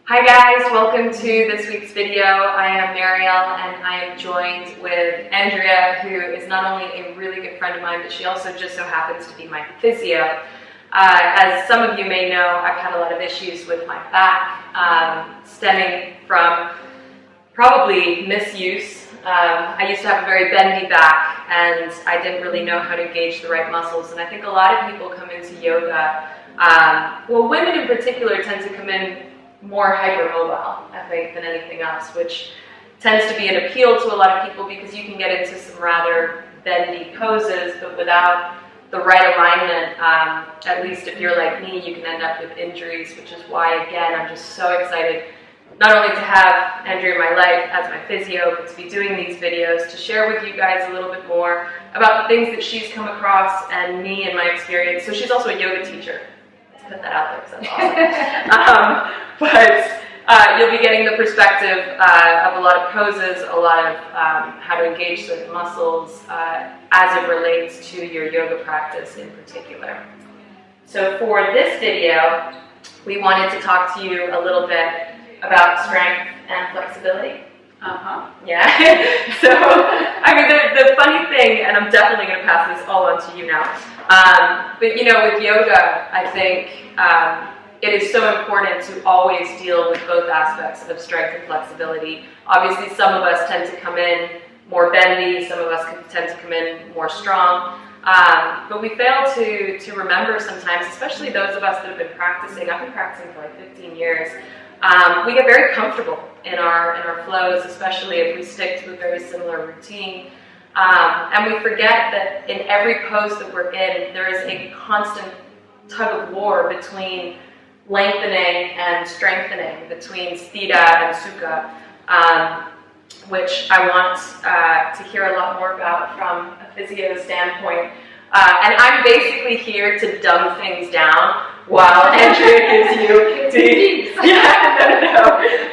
Hi guys, welcome to this week's video. I am Marielle and I am joined with Andrea, who is not only a really good friend of mine, but she also just so happens to be my physio. As some of you may know, I've had a lot of issues with my back, stemming from probably misuse. I used to have a very bendy back and I didn't really know how to engage the right muscles, and I think a lot of people come into yoga, well, women in particular tend to come in more hypermobile, I think, than anything else, which tends to be an appeal to a lot of people because you can get into some rather bendy poses, but without the right alignment, at least if you're like me, you can end up with injuries, which is why, again, I'm just so excited not only to have Andrea in my life as my physio, but to be doing these videos to share with you guys a little bit more about the things that she's come across and me and my experience. So she's also a yoga teacher. Put that out there because that's awesome. But you'll be getting the perspective of a lot of poses, a lot of how to engage certain muscles as it relates to your yoga practice in particular. So for this video, we wanted to talk to you a little bit about strength and flexibility. Yeah. So, I mean, the funny thing, and I'm definitely going to pass this all on to you now, but you know, with yoga, I think it is so important to always deal with both aspects of strength and flexibility. Obviously, some of us tend to come in more bendy, some of us tend to come in more strong, but we fail to remember sometimes, especially those of us that have been practicing. I've been practicing for like 15 years. We get very comfortable in our flows, especially if we stick to a very similar routine. And we forget that in every pose that we're in, there is a constant tug of war between lengthening and strengthening, between sthita and sukha, which I want to hear a lot more about from a physio standpoint. And I'm basically here to dumb things down while Andrea gives you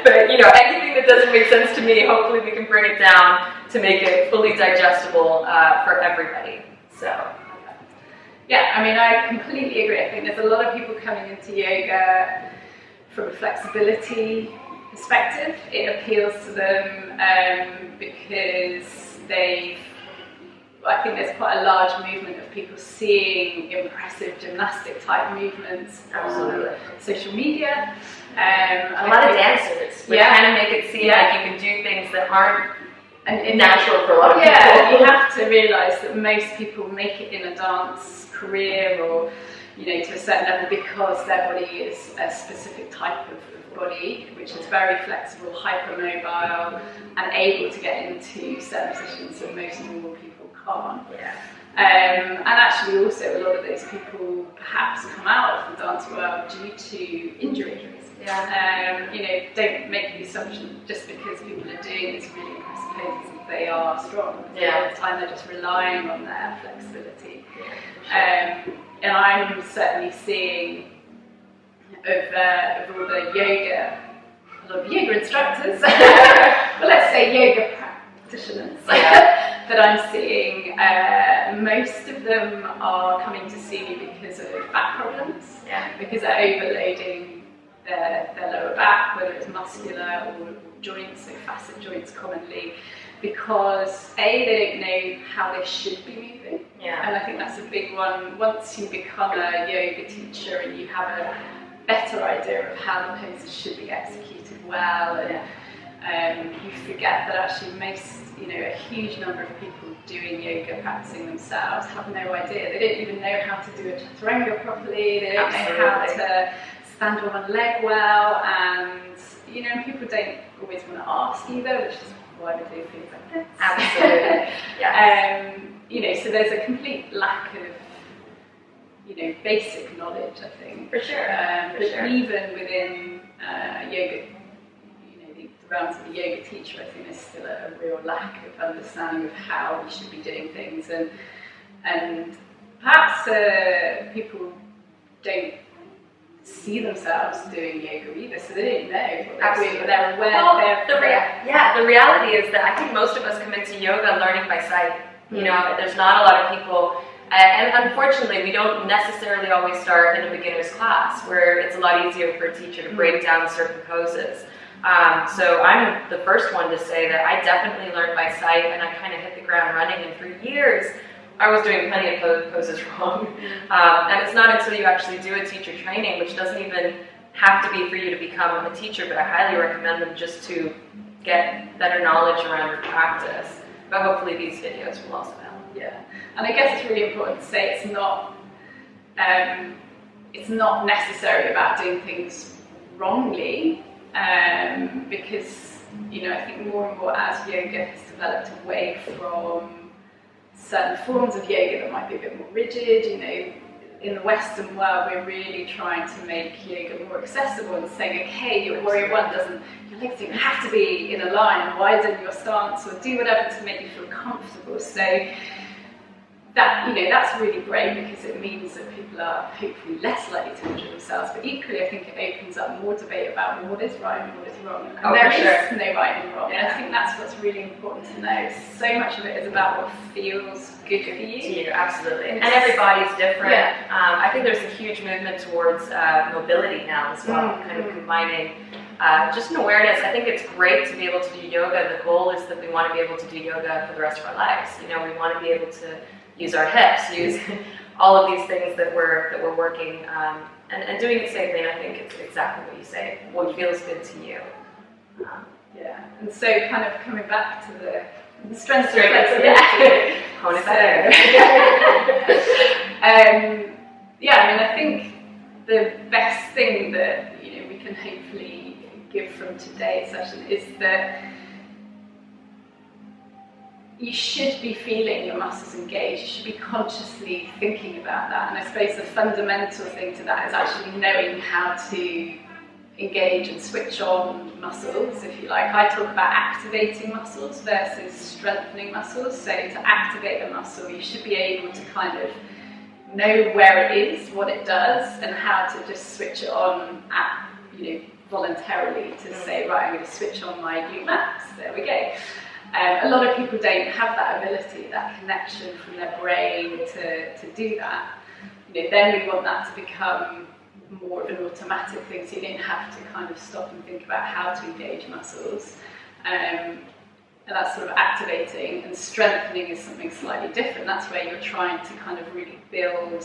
But you know, anything that doesn't make sense to me, hopefully we can bring it down to make it fully digestible for everybody. So, yeah, I mean, I completely agree. I think there's a lot of people coming into yoga from a flexibility perspective. It appeals to them because I think there's quite a large movement of people seeing impressive gymnastic type movements on social media. A lot of dancers. We're trying to make it seem like you can do things that aren't natural for a lot of people. Yeah, you have to realise that most people make it in a dance career or, you know, to a certain level because their body is a specific type of body, which is very flexible, hypermobile, and able to get into certain positions that most normal people can't. Yeah. And actually also a lot of those people perhaps come out of the dance world due to injuries. Yeah. You know, don't make the assumption just because people are doing these really impressive poses that they are strong. A lot of the time they're just relying on their flexibility. Yeah, sure. And I'm certainly seeing of all the yoga, a lot of yoga instructors, but let's say yoga practitioners, that I'm seeing, most of them are coming to see me because of back problems, because they're overloading their lower back, whether it's muscular or joints, so facet joints commonly, because they don't know how they should be moving. And I think that's a big one. Once you become a yoga teacher and you have a better idea of how the poses should be executed well, and you forget that actually a huge number of people doing yoga, practicing themselves, have no idea. They don't even know how to do a chaturanga properly. They don't know how to stand on one leg well, and you know, people don't always want to ask either, which is why we do things like this. Absolutely. You know, so there's a complete lack of, you know, basic knowledge, I think. For sure. But even within yoga, you know, the realms of the yoga teacher, I think there's still a real lack of understanding of how we should be doing things, and perhaps people don't see themselves doing yoga either, so they don't know what they're doing, but they're aware. Well, the reality is that I think most of us come into yoga learning by sight. You know, there's not a lot of people, And unfortunately, we don't necessarily always start in a beginner's class, where it's a lot easier for a teacher to break down certain poses. So I'm the first one to say that I definitely learned by sight, and I kind of hit the ground running, and for years I was doing plenty of poses wrong. And it's not until you actually do a teacher training, which doesn't even have to be for you to become a teacher, but I highly recommend them just to get better knowledge around your practice. But hopefully these videos will also help. Yeah, and I guess it's really important to say it's not necessarily about doing things wrongly, because, you know, I think more and more as yoga has developed away from certain forms of yoga that might be a bit more rigid, you know, in the Western world, we're really trying to make yoga more accessible and saying, okay, your warrior one your legs don't have to be in a line, widen your stance, or do whatever to make you feel comfortable. So that, you know, that's really great, because it means that people are hopefully less likely to injure themselves. But equally, I think it opens up more debate about what is right and what is wrong. And there is no right and wrong. And I think that's what's really important to know. So much of it is about what feels good for you. Absolutely. And every body's different. Yeah. I think there's a huge movement towards mobility now as well, kind of combining just an awareness. I think it's great to be able to do yoga. The goal is that we want to be able to do yoga for the rest of our lives. You know, we want to be able to use our hips, use all of these things that we're working, and doing it safely. And I think it's exactly what you say, what feels good to you. Yeah, and so kind of coming back to the strength and flexibility. Yeah, I mean, I think the best thing that, you know, we can hopefully give from today's session is that you should be feeling your muscles engaged. You should be consciously thinking about that. And I suppose the fundamental thing to that is actually knowing how to engage and switch on muscles, if you like. I talk about activating muscles versus strengthening muscles. So to activate a muscle, you should be able to kind of know where it is, what it does, and how to just switch it on at, you know, voluntarily to say, right, I'm going to switch on my glute max. There we go. A lot of people don't have that ability, that connection from their brain to do that. You know, then we want that to become more of an automatic thing, so you don't have to kind of stop and think about how to engage muscles. And that's sort of activating, and strengthening is something slightly different. That's where you're trying to kind of really build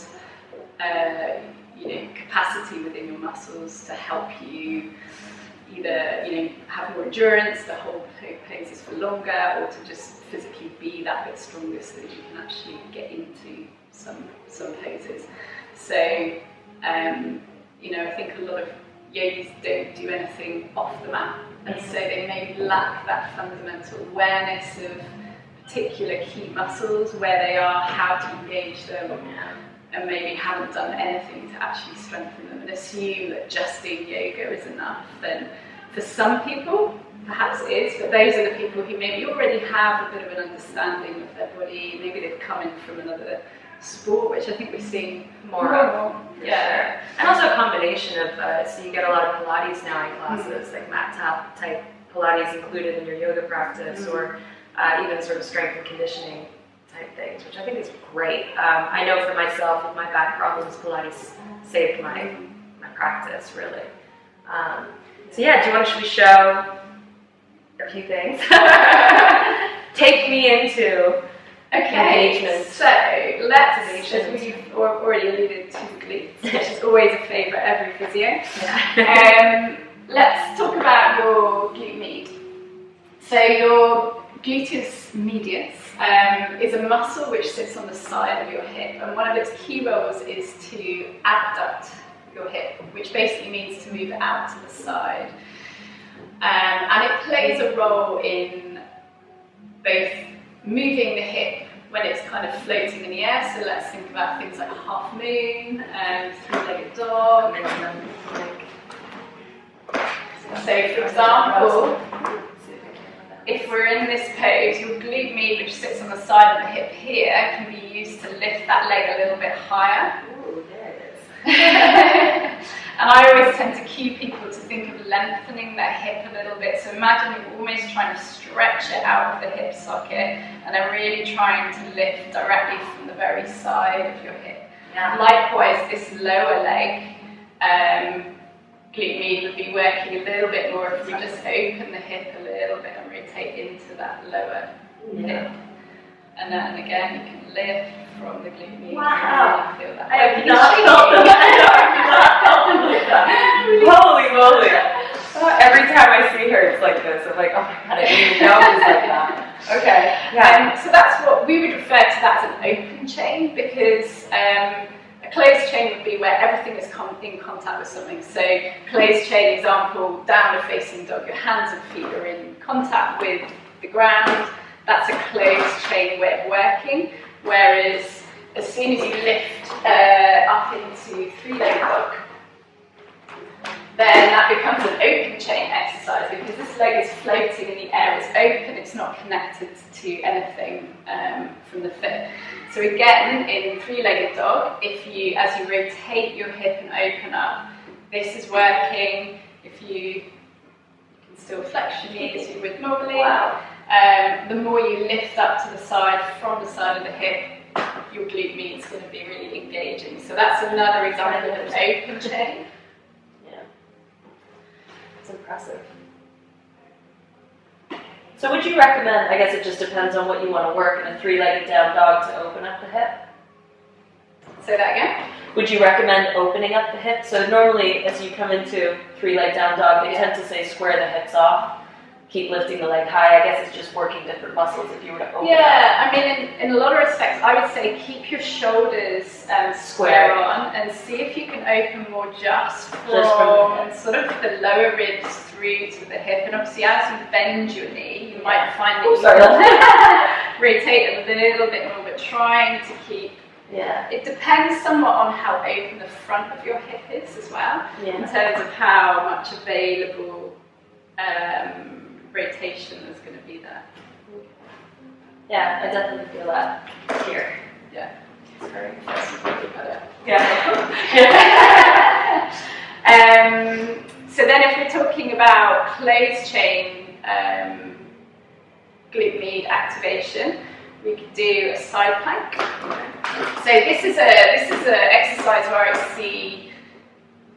you know, capacity within your muscles to help you either, you know, have more endurance, to hold poses for longer, or to just physically be that bit stronger so that you can actually get into some poses. So, you know, I think a lot of yogis don't do anything off the mat, and so they maybe lack that fundamental awareness of particular key muscles, where they are, how to engage them, and maybe haven't done anything to actually strengthen them, and assume that just doing yoga is enough. And for some people, perhaps it is, but those are the people who maybe already have a bit of an understanding of their body. Maybe they've come in from another sport, which I think we're seeing more of. Yeah, and also a combination of, so you get a lot of Pilates now in classes, like mat type Pilates included in your yoga practice, or even sort of strength and conditioning type things, which I think is great. I know for myself, with my back problems, Pilates saved my practice, really. So yeah, should we show a few things? Take me into engagement. So let's, as we've already alluded to, glutes, which is always a favourite every physio. Yeah. Let's talk about your glute med. So your gluteus medius is a muscle which sits on the side of your hip, and one of its key roles is to abduct your hip, which basically means to move it out to the side. And it plays a role in both moving the hip when it's kind of floating in the air, so let's think about things like half moon, three-legged dog. So for example, if we're in this pose, your glute med, which sits on the side of the hip here, can be used to lift that leg a little bit higher. Ooh, there it is. And I always tend to cue people to think of lengthening their hip a little bit. So imagine you're almost trying to stretch it out of the hip socket, and then really trying to lift directly from the very side of your hip. Yeah. Likewise, this lower leg, glute med would be working a little bit more if we just open the hip a little bit and rotate into that lower hip. And then again, you can lift from the glute med. Wow. And really feel that. I have not felt them like that. Holy moly. Every time I see her, it's like this. I'm like, oh my god, I didn't even know it was like that. Okay. Yeah. So that's what we would refer to that as an open chain, because a closed chain would be where everything is in contact with something. So closed chain example, downward facing dog, your hands and feet are in contact with the ground. That's a closed chain way of working. Whereas as soon as you lift up into three-legged dog, then that becomes an open chain exercise, because this leg is floating in the air, it's open, it's not connected to anything from the foot. So again, in three-legged dog, as you rotate your hip and open up, this is working. If you can still flex your knee as you would normally. Wow. The more you lift up to the side, from the side of the hip, your glute med is going to be really engaging. So that's another example of an open chain. Impressive. So would you recommend, I guess it just depends on what you want to work, in a three-legged down dog to open up the hip? Say that again? Would you recommend opening up the hip? So normally as you come into three-legged down dog, they tend to say square the hips off, keep lifting the leg high. I guess it's just working different muscles if you were to open up. I mean, in a lot of respects, I would say keep your shoulders square on, and see if you can open more just from sort of the lower ribs through to the hip. And obviously, as you bend your knee, you might find that you rotate a little bit more, but trying to keep. Yeah. It depends somewhat on how open the front of your hip is as well, in terms of how much available rotation is going to be there. Yeah, I definitely feel that here. Yeah. Sorry. So then if we're talking about closed chain glute med activation, we could do a side plank. So this is a exercise where I see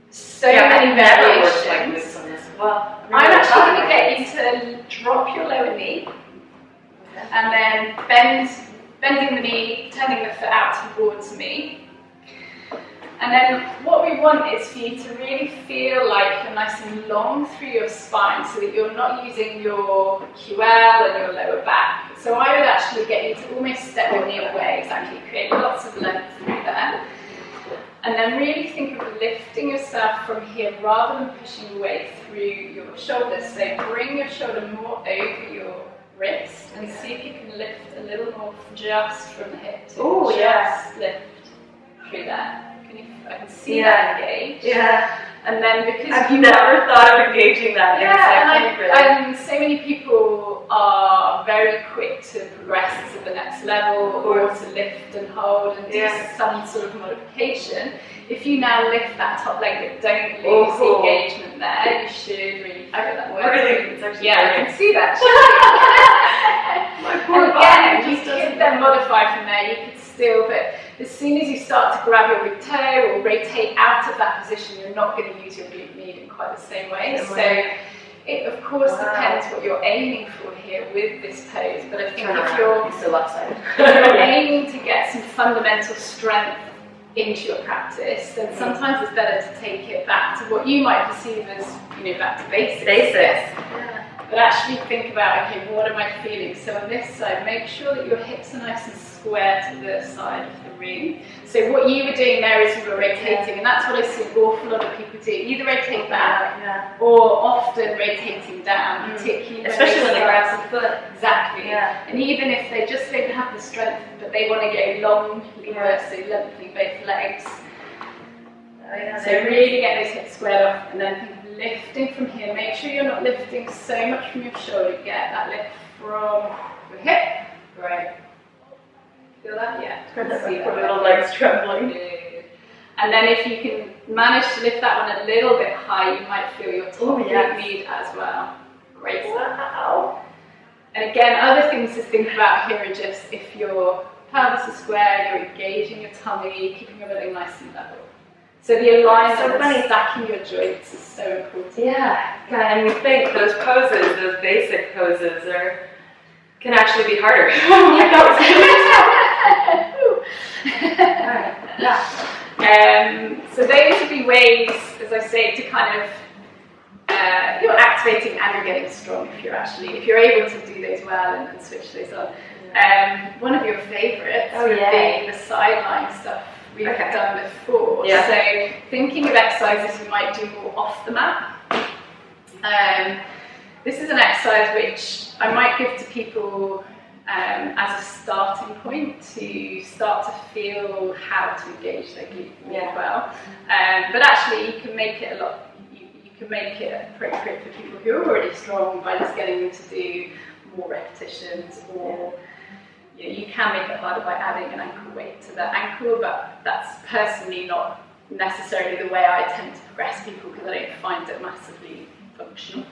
so many variations. Well, I'm actually going to get you to drop your lower knee, and then bending the knee, turning the foot out towards me. And then what we want is for you to really feel like you're nice and long through your spine, so that you're not using your QL and your lower back. So I would actually get you to almost step your knee away, exactly, create lots of length through there. And then really think of lifting yourself from here rather than pushing away through your shoulders. So bring your shoulder more over your wrist and see if you can lift a little more just from the hip to lift through that. I can see that engaged. Yeah. And then because I've never thought of engaging that. And so many people are very quick to progress to the next level or to lift and hold and do some sort of modification. If you now lift that top leg, but don't lose the engagement there, you should really feel that work. Really? It's actually I can see that. My poor body. You could then modify from there. You could still, but as soon as you start to grab your big toe or rotate out of that position, you're not going to use your glute med in quite the same way. So it of course depends what you're aiming for here with this pose. But I think if you're aiming to get some fundamental strength into your practice, then sometimes it's better to take it back to what you might perceive as, back to basics. But actually think about, okay, what am I feeling? So on this side, make sure that your hips are nice and square to the side of the room. So what you were doing there is you were rotating, and that's what I see an awful lot of people do. Either rotate back or often rotating down, particularly especially when they grab the foot. Exactly. And even if they just don't have the strength, but they want to go long, so lengthening both legs. So really get those hips squared off, and then think of lifting from here. Make sure you're not lifting so much from your shoulder. Get that lift from your hip. Right. Feel that? Yeah. See that. Little legs trembling. And then if you can manage to lift that one a little bit high, you might feel your top glute med as well. Great. Wow. And again, other things to think about here are just if you're pelvis is square, you're engaging your tummy, keeping your belly nice and level. So the alignment and stacking your joints is so important. Yeah, and you think those poses, those basic poses, can actually be harder. So those would be ways, as I say, to kind of you're activating and you're getting strong if you're able to do those well and switch those on. One of your favourites would be the sideline stuff we've done before. Yeah. So thinking of exercises you might do more off the mat. This is an exercise which I might give to people as a starting point to start to feel how to engage their glute really well. But actually you can make it make it appropriate for people who are already strong by just getting them to do more repetitions, or you can make it harder by adding an ankle weight to the ankle, but that's personally not necessarily the way I tend to progress people because I don't find it massively functional.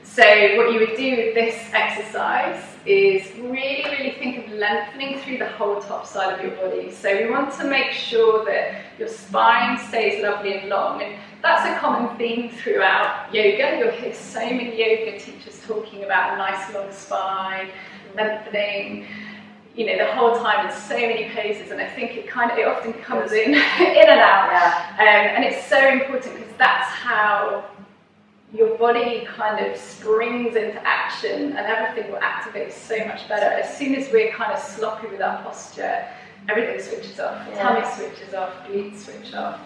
So what you would do with this exercise is really, really think of lengthening through the whole top side of your body. So we want to make sure that your spine stays lovely and long, and that's a common theme throughout yoga. You'll hear so many yoga teachers talking about a nice long spine, lengthening, the whole time in so many poses, and I think it often comes in and out. And it's so important because that's how your body kind of springs into action and everything will activate so much better. As soon as we're kind of sloppy with our posture, everything switches off. Tummy switches off, glutes switch off.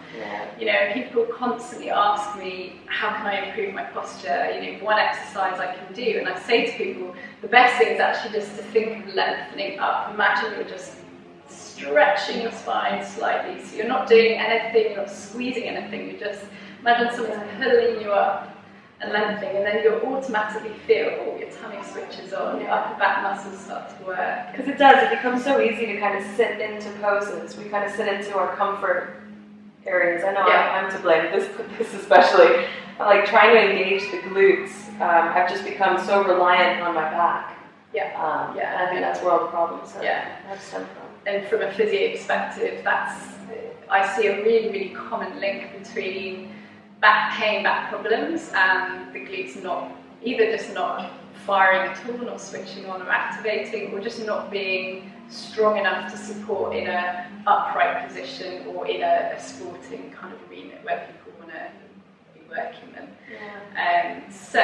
People constantly ask me, how can I improve my posture? One exercise I can do, and I say to people, the best thing is actually just to think of lengthening up. Imagine you're just stretching your spine slightly, so you're not doing anything, you're not squeezing anything, you just imagine someone's pulling you up and lengthening, and then you'll automatically feel your tummy switches on, your upper back muscles start to work. Because it becomes so easy to kind of sit into poses. We kind of sit into our comfort areas. I know I'm to blame, this especially. Like trying to engage the glutes, I've just become so reliant on my back. And I think that's where all the problems have stemmed from. And from a physio perspective, I see a really, really common link between back pain, back problems, and the glutes either just not firing at all, not switching on or activating, or just not being strong enough to support in an upright position or in a sporting kind of remit where people want to be working them. So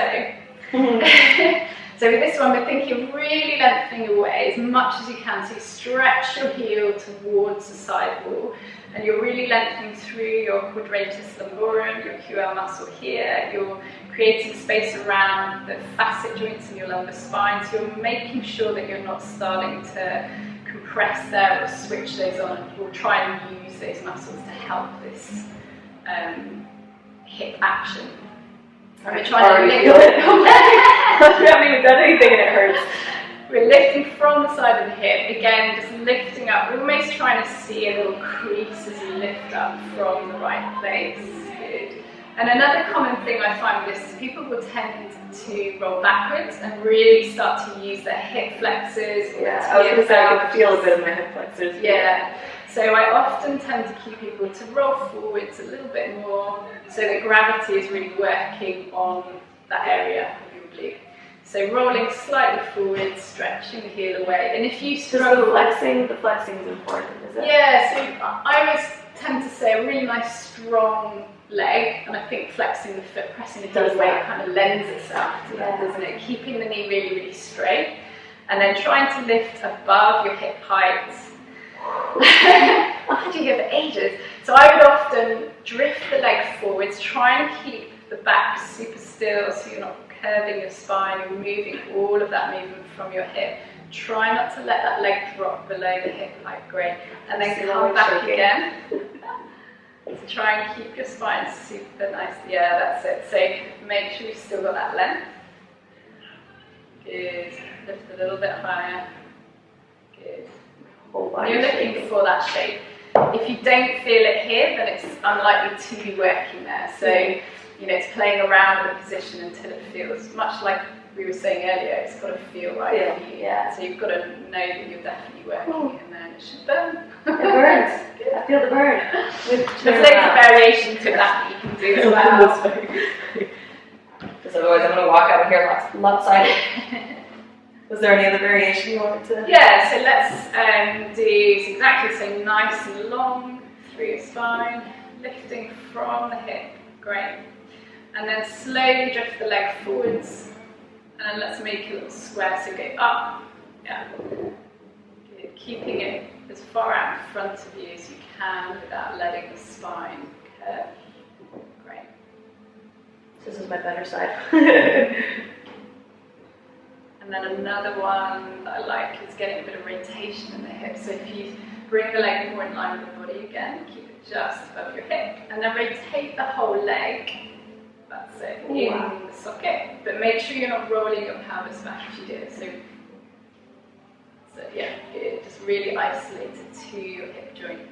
with this one, we're thinking of really lengthening away as much as you can. So you stretch your heel towards the side wall, and you're really lengthening through your quadratus lumborum, your QL muscle here. You're creating space around the facet joints in your lumbar spine. So you're making sure that you're not starting to compress there or switch those on. We'll try and use those muscles to help this hip action. We're trying to feel it. We haven't even done anything and it hurts. We're lifting from the side of the hip, again just lifting up, we're almost trying to see a little crease as you lift up from the right place. Good. And another common thing I find with this is people will tend to roll backwards and really start to use their hip flexors. I can feel a bit of my hip flexors. So I often tend to keep people to roll forwards a little bit more so that gravity is really working on that area of your glute. So rolling slightly forward, stretching the heel away. And if you struggle... The flexing is important, is it? Yeah, so I always tend to say a really nice strong leg, and I think flexing the foot, pressing the heel away kind of lends itself to that, doesn't it? Keeping the knee really, really straight, and then trying to lift above your hip height. I've had you here for ages. So I would often drift the leg forwards, try and keep the back super still so you're not curving your spine, you're moving all of that movement from your hip. Try not to let that leg drop below the hip height, great. And then come back again. So try and keep your spine super nice. Yeah, that's it. So make sure you've still got that length. Good. Lift a little bit higher. Good. You're looking for that shape. If you don't feel it here, then it's unlikely to be working there. So, it's playing around with the position until it feels much like we were saying earlier, it's got to feel right for you. Yeah. So you've got to know that you're definitely working, and then it should burn. It burns. I feel the burn. There's loads of variation to that you can do as well. Because otherwise I'm going to walk out of here lopsided. Was there any other variation you wanted to? Yeah, so let's do exactly the same, nice and long through your spine, lifting from the hip. Great. And then slowly drift the leg forwards, and then let's make a little square, so go up, Good. Keeping it as far out in front of you as you can without letting the spine curve. Great. This is my better side. And then another one that I like is getting a bit of rotation in the hip, so if you bring the leg more in line with the body again, keep it just above your hip, and then rotate the whole leg. That's it, in the socket, but make sure you're not rolling your pelvis back if you do it. So yeah, good. Just really isolate it to your hip joint.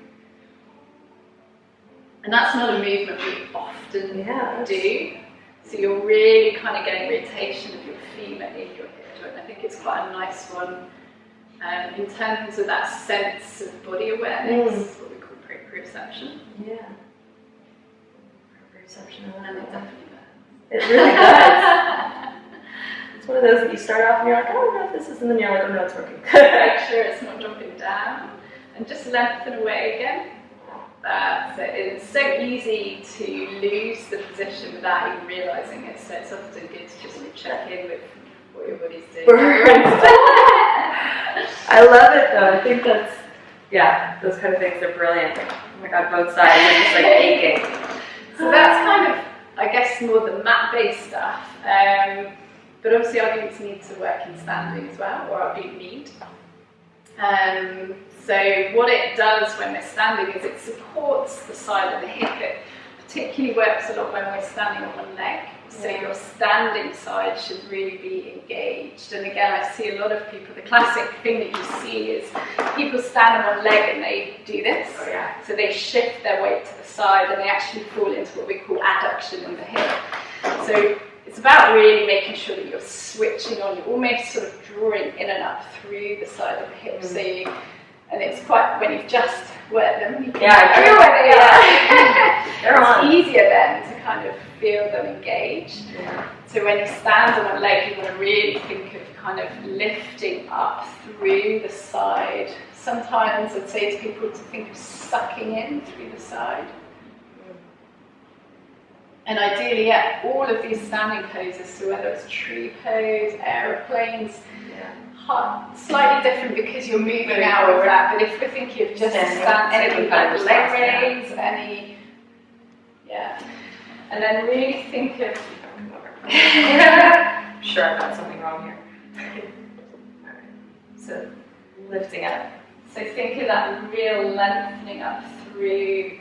And that's not a movement we often do. So you're really kind of getting rotation of your femur in your hip joint. I think it's quite a nice one in terms of that sense of body awareness, what we call proprioception. Yeah. Proprioception, And it definitely does. It really does. It's one of those that you start off and you're like, I don't know if this is, and then you're like, oh no, it's working. Make sure it's not dropping down. And just lengthen away again. That's it. It's so easy to lose the position without even realising it, so it's often good to just check in with what your body's doing. I love it though. I think that's, those kind of things are brilliant. Oh my god, both sides are just like aching. So that's kind of, I guess, more the mat-based stuff. But obviously our glutes need to work in standing as well, or our glute need. So what it does when we're standing is it supports the side of the hip. It particularly works a lot when we're standing on one leg. So your standing side should really be engaged. And again, I see a lot of people, the classic thing that you see is people stand on one leg and they do this. So they shift their weight to the side and they actually fall into what we call adduction in the hip. So it's about really making sure that you're switching on, you're almost sort of drawing in and up through the side of the hip. So and it's quite, when you've just worked them, you can feel where they are. It's easier then to kind of feel them engaged. So when you stand on one leg, you want to really think of kind of lifting up through the side. Sometimes I'd say to people to think of sucking in through the side. And ideally, all of these standing poses, so whether it's tree pose, aeroplanes, slightly different because you're moving out of that, but if we're thinking of just anything like leg raise, and then really think of, sure, I've got something wrong here. So lifting up. So think of that real lengthening up through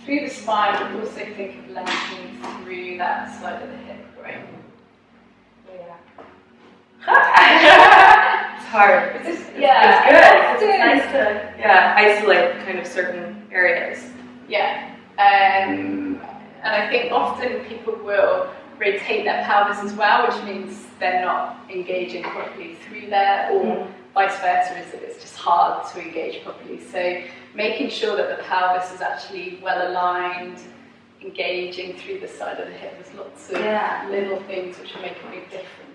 the spine, but also think of lengthening through that side of the hip, right? It's hard. It's good. It's nice to isolate kind of certain areas. And I think often people will rotate their pelvis as well, which means they're not engaging properly through there, or vice versa, is that it's just hard to engage properly. So making sure that the pelvis is actually well aligned, engaging through the side of the hip. There's lots of little things which will make a big difference.